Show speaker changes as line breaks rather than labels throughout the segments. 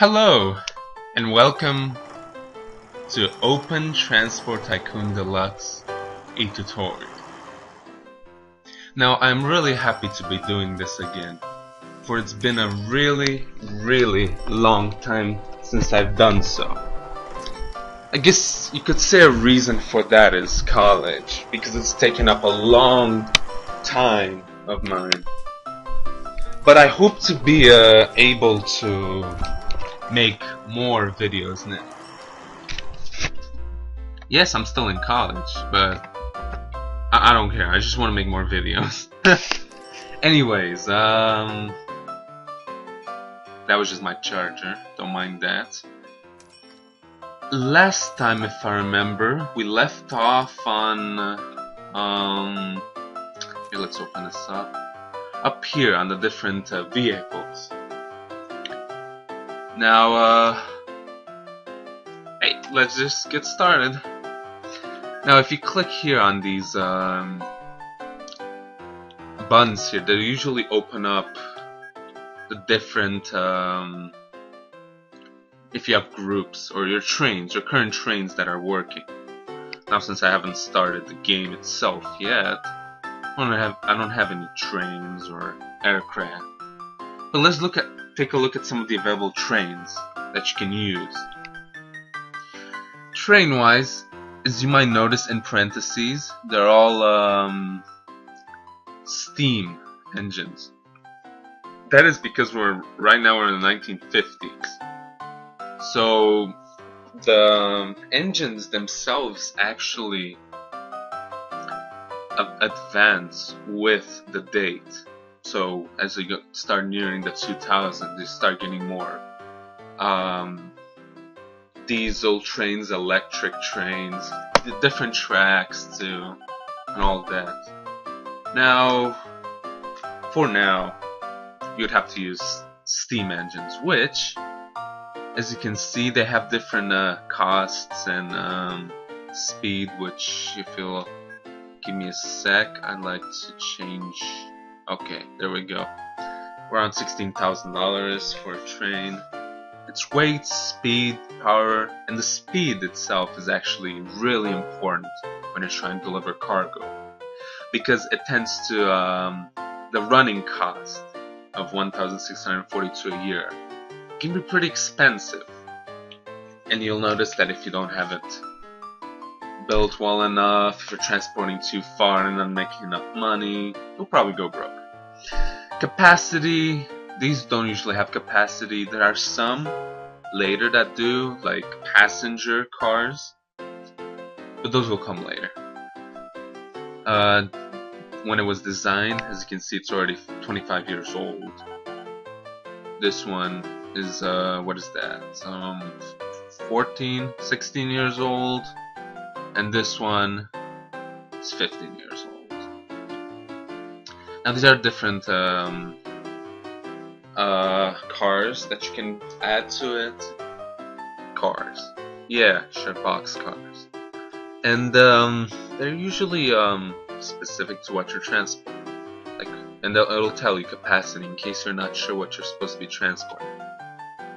Hello, and welcome to Open Transport Tycoon Deluxe, a tutorial. Now, I'm really happy to be doing this again, for it's been a really long time since I've done so. I guess you could say a reason for that is college, because it's taken up a long time of mine. But I hope to be able to make more videos now. Yes, I'm still in college, but I don't care. I just want to make more videos. Anyways, that was just my charger. Don't mind that. Last time, if I remember, we left off on here, let's open this up here on the different vehicles. Now, hey, let's just get started. Now, if you click here on these buttons here, they usually open up the different, if you have groups or your trains, your current trains that are working. Now, since I haven't started the game itself yet, I don't have any trains or aircraft. But let's take a look at some of the available trains that you can use. Train-wise, as you might notice in parentheses, they're all steam engines. That is because right now we're in the 1950s. So the engines themselves actually advance with the date. So as you start nearing the 2000s, you start getting more diesel trains, electric trains, the different tracks too, and all that. Now, for now, you'd have to use steam engines, which, as you can see, they have different costs and speed. Which, if you'll give me a sec, I'd like to change. Okay, there we go. Around $16,000 for a train. Its weight, speed, power, and the speed itself is actually really important when you're trying to deliver cargo, because it tends to the running cost of $1,642 a year can be pretty expensive, and you'll notice that if you don't have it built well enough, if you're transporting too far and not making enough money, you'll probably go broke. Capacity, these don't usually have capacity. There are some later that do, like passenger cars, but those will come later. When it was designed, as you can see, it's already 25 years old. This one is, what is that? 16 years old. And this one is 15 years old. Now these are different cars that you can add to it. Cars. Yeah, sure, box cars. And they're usually specific to what you're transporting. And it'll tell you capacity in case you're not sure what you're supposed to be transporting.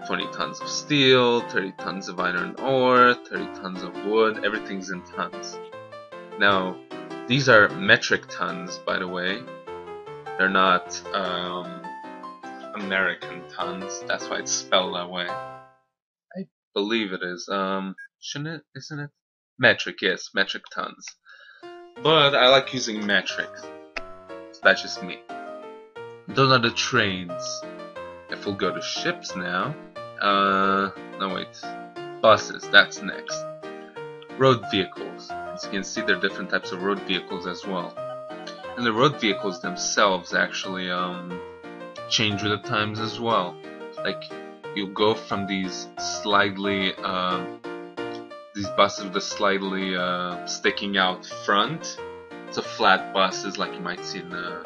20 tons of steel, 30 tons of iron ore, 30 tons of wood, everything's in tons. Now, these are metric tons, by the way. They're not American tons, that's why it's spelled that way. I believe it is. Shouldn't it? Isn't it? Metric, yes, metric tons. But I like using metric, so that's just me. Those are the trains. If we'll go to ships now, no wait, buses, that's next. Road vehicles. As you can see, there are different types of road vehicles as well. And the road vehicles themselves actually change with the times as well. Like, you go from these buses with a slightly sticking out front to flat buses like you might see in the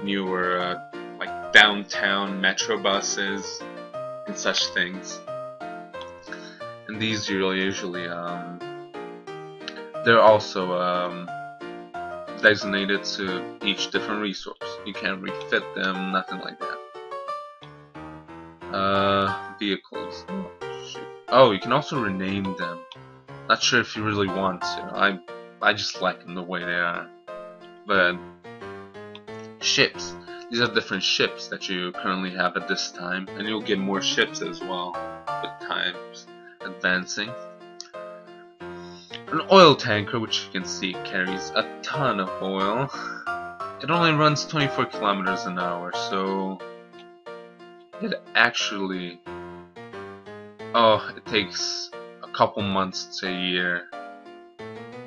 newer like downtown metro buses and such things. And these usually they're also designated to each different resource. You can't refit them, nothing like that. vehicles. Oh, shoot. Oh, you can also rename them. Not sure if you really want to. I just like them the way they are. But ships. These are different ships that you currently have at this time, and you'll get more ships as well with times advancing. An oil tanker, which you can see carries a ton of oil. It only runs 24 kilometers an hour, so it actually, it takes a couple months to a year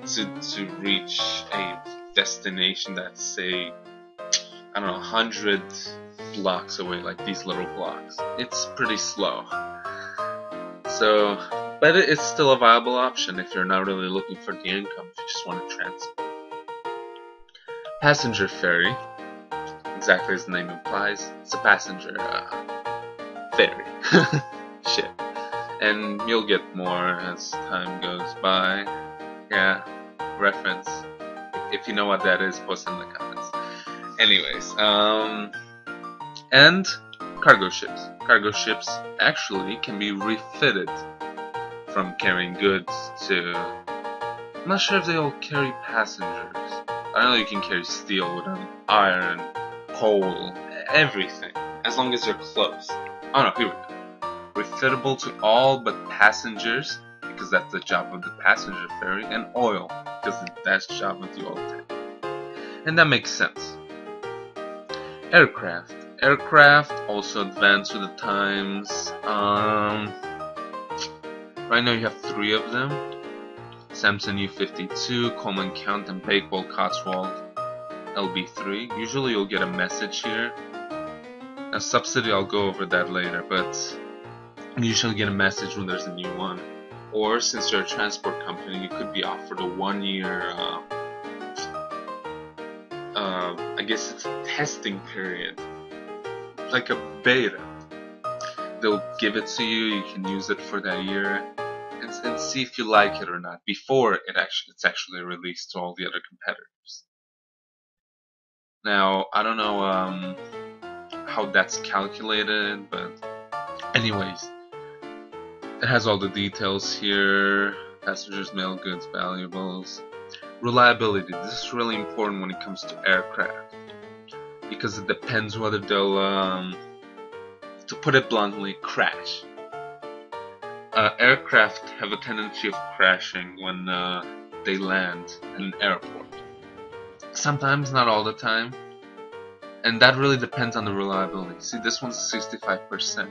to reach a destination that's, say, I don't know, 100 blocks away, like these little blocks. It's pretty slow. So, but it's still a viable option if you're not really looking for the income, if you just want to transport. Passenger ferry, exactly as the name implies, it's a passenger ferry ship. And you'll get more as time goes by. Yeah, reference. If you know what that is, post in the comments. Anyways, and cargo ships. Cargo ships actually can be refitted from carrying goods to... I'm not sure if they all carry passengers. I know you can carry steel with them, iron, coal, everything, as long as they're close. Oh no, here we go. Refittable to all but passengers, because that's the job of the passenger ferry, and oil, because that's the job of the oil tank. And that makes sense. Aircraft. Aircraft also advance with the times. Right now you have 3 of them. Samson U-52, Coleman Count, and Bakewell Cotswold LB3. Usually you'll get a message here. A subsidy, I'll go over that later, but you usually get a message when there's a new one. Or since you're a transport company, you could be offered a 1-year, I guess it's a testing period. Like a beta. They'll give it to you, you can use it for that year. And see if you like it or not before it's actually released to all the other competitors. Now, I don't know how that's calculated, but anyways, it has all the details here. Passengers, mail, goods, valuables. Reliability. This is really important when it comes to aircraft, because it depends whether they'll, to put it bluntly, crash. Aircraft have a tendency of crashing when they land at an airport. Sometimes, not all the time. And that really depends on the reliability. See, this one's 65%.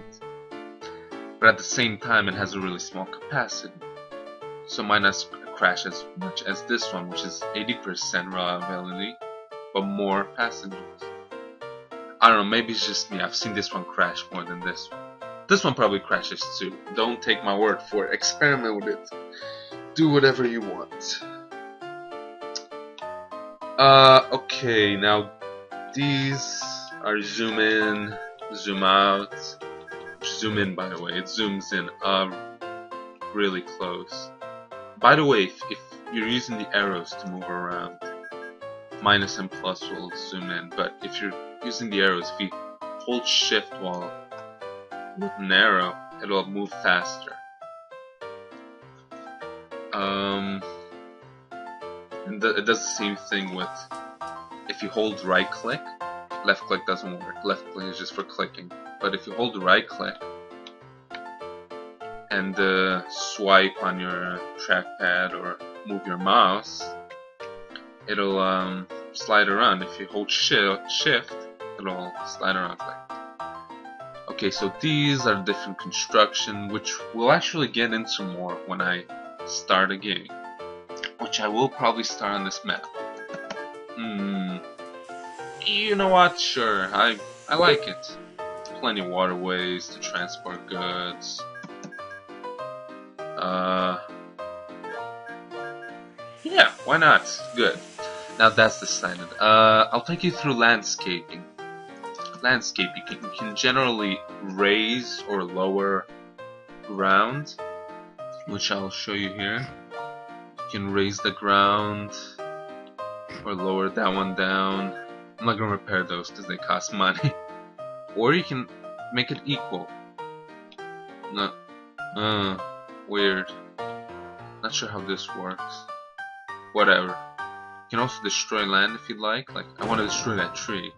But at the same time, it has a really small capacity. So it might not crash as much as this one, which is 80% reliability, but more passengers. I don't know, maybe it's just me. I've seen this one crash more than this one. This one probably crashes too. Don't take my word for it. Experiment with it. Do whatever you want. Okay, now these are zoom in, zoom out. Zoom in, by the way. It zooms in really close. By the way, if you're using the arrows to move around, minus and plus will zoom in. But if you're using the arrows, if you hold shift while with an arrow, it'll move faster. And it does the same thing with, if you hold right click, left click doesn't work. Left click is just for clicking. But if you hold right click and swipe on your trackpad or move your mouse, it'll slide around. If you hold shift, it'll slide around like that. Okay, so these are different construction, which we'll actually get into more when I start a game, which I will probably start on this map. You know what? Sure, I like it. Plenty of waterways to transport goods. Yeah, why not? Good. Now that's decided. I'll take you through landscaping. Landscaping, you can generally raise or lower ground, which I'll show you here. You can raise the ground or lower that one down. I'm not gonna repair those because they cost money. Or you can make it equal. No. Weird. Not sure how this works. Whatever. You can also destroy land if you'd like. Like, I want to destroy that tree.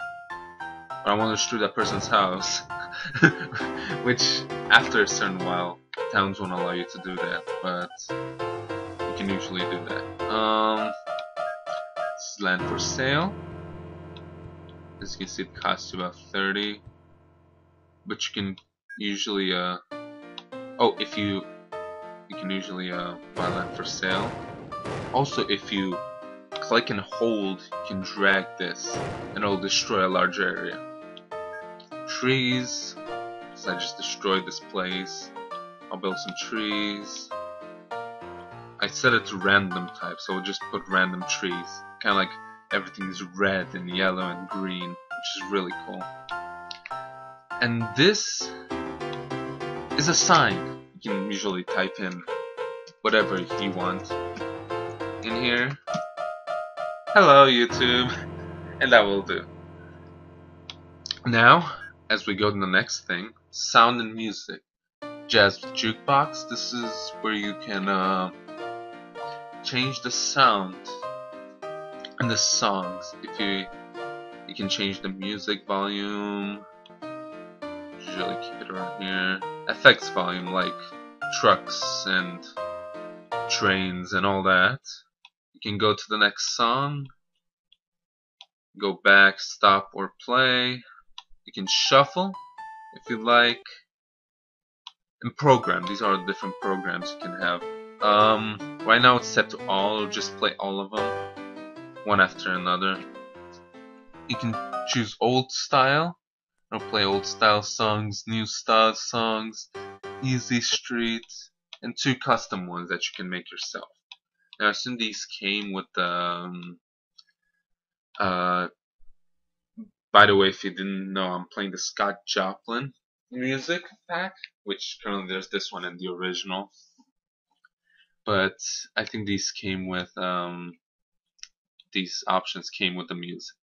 Or I want to destroy that person's house. Which, after a certain while, towns won't allow you to do that. But you can usually do that. This is land for sale. As you can see, it costs you about 30. But you can usually, if you can usually buy land for sale. Also, if you click and hold, you can drag this, and it'll destroy a large area. Trees. So I just destroyed this place. I'll build some trees. I set it to random type, so we'll just put random trees. Kind of like everything's red and yellow and green, which is really cool. And this is a sign. You can usually type in whatever you want in here. Hello, YouTube. And that will do. Now, as we go to the next thing, sound and music. Jazz Jukebox. This is where you can change the sound and the songs. If you can change the music volume. Usually keep it around here. Effects volume, like trucks and trains and all that. You can go to the next song. Go back, stop, or play. You can shuffle if you like. And program. These are the different programs you can have. Right now it's set to all. Just play all of them, one after another. You can choose old style. It'll play old style songs, new style songs, easy street, and 2 custom ones that you can make yourself. Now, I assume these came with the. By the way, if you didn't know, I'm playing the Scott Joplin music pack, which currently there's this one and the original. But I think these came with these options came with the music.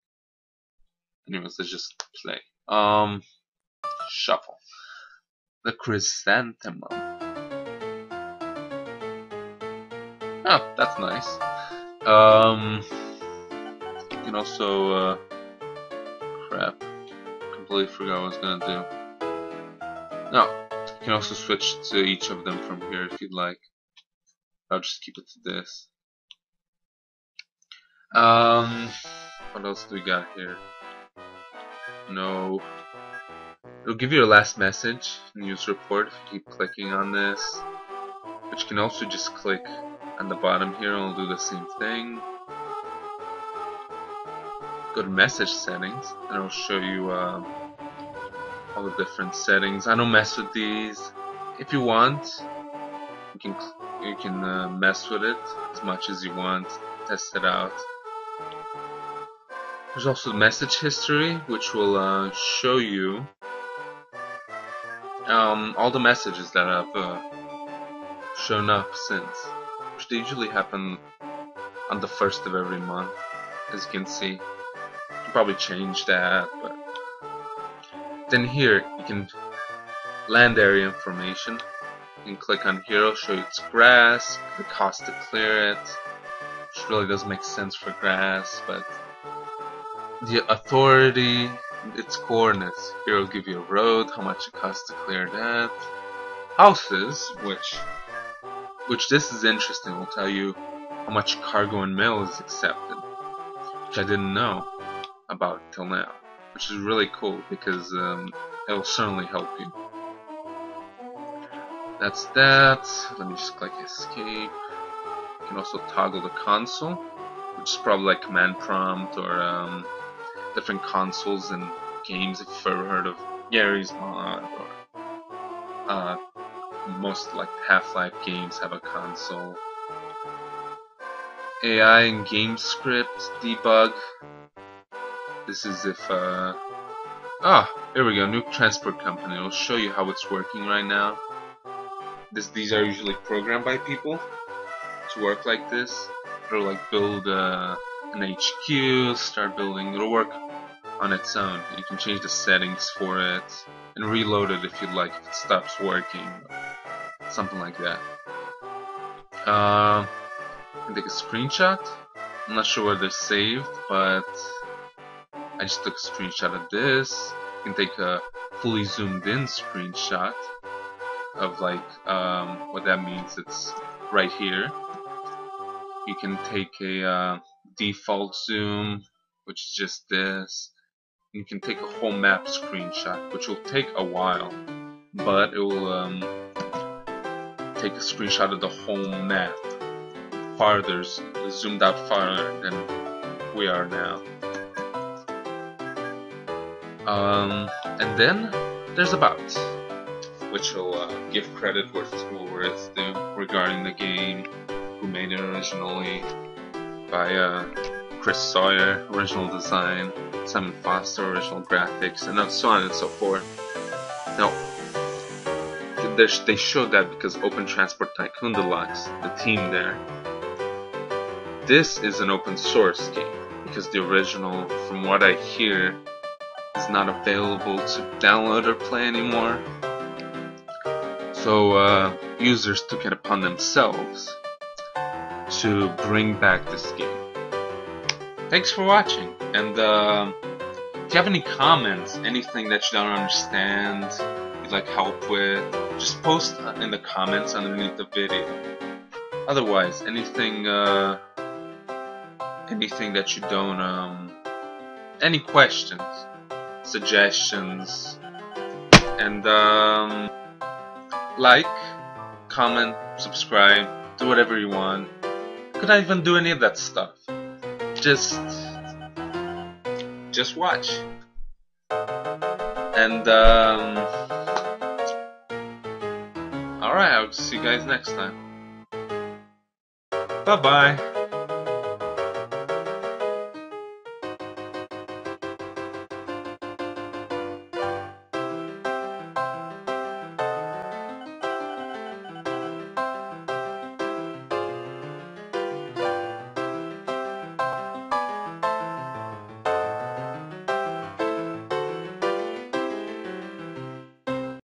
Anyways, let's just play. Shuffle. The Chrysanthemum. Oh, that's nice. You can also crap. Completely forgot what I was gonna do. No, you can also switch to each of them from here if you'd like. I'll just keep it to this. What else do we got here? No. It'll give you a last message, news report, if you keep clicking on this. But you can also just click on the bottom here and it'll do the same thing. Go to message settings and it'll show you all the different settings. I don't mess with these. If you want, you can mess with it as much as you want, test it out. There's also message history, which will show you all the messages that have shown up since, which they usually happen on the 1st of every month, as you can see. You can probably change that, but then here you can land area information. You can click on here, it'll show you it's grass, the cost to clear it, which really doesn't make sense for grass, but the authority, its coordinates. Here it'll give you a road, how much it costs to clear that. Houses, which this is interesting, will tell you how much cargo and mail is accepted, which I didn't know about till now, which is really cool because it will certainly help you. That's that. Let me just click escape. You can also toggle the console, which is probably like command prompt or different consoles and games. If you've ever heard of Gary's Mod or most like Half-Life games have a console. AI and game script debug. This is if here we go, new transport company. It'll show you how it's working right now. These are usually programmed by people to work like this. It'll like build an HQ, start building. It'll work on its own. You can change the settings for it. and reload it if you'd like, if it stops working, something like that. You can take a screenshot. I'm not sure where they're saved, but I just took a screenshot of this. You can take a fully zoomed in screenshot of like what that means. It's right here. You can take a default zoom, which is just this. You can take a whole map screenshot, which will take a while, but it will take a screenshot of the whole map, farther, zoomed out farther than we are now. And then there's about, which will give credit where it's due regarding the game, who made it originally, by Chris Sawyer, original design, Simon Foster, original graphics, and so on and so forth. Now, they showed that because Open Transport Tycoon Deluxe, the team there, this is an open source game, because the original, from what I hear, is not available to download or play anymore. So users took it upon themselves to bring back this game. Thanks for watching, and if you have any comments, anything that you don't understand, you'd like help with, just post in the comments underneath the video. Otherwise, anything that you don't, any questions, suggestions, and like, comment, subscribe, do whatever you want. Could I even do any of that stuff? Just watch. And alright, I'll see you guys next time. Bye bye.